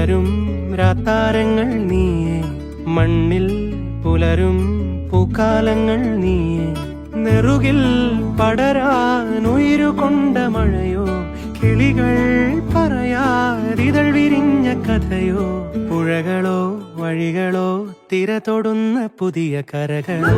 വിടരും രാത്താരങ്ങൾ നീയേ, മണ്ണിൽ പുലരും പൂക്കാലങ്ങൾ നീയേ. നെറുകിൽ പടരാൻ ഉയരുകൊണ്ട മഴയോ, കിളികൾ പറയാതിതൾ വിരിഞ്ഞ കഥയോ. പുഴകളോ വഴികളോ തിര തൊടുന്ന പുതിയ കരകളോ.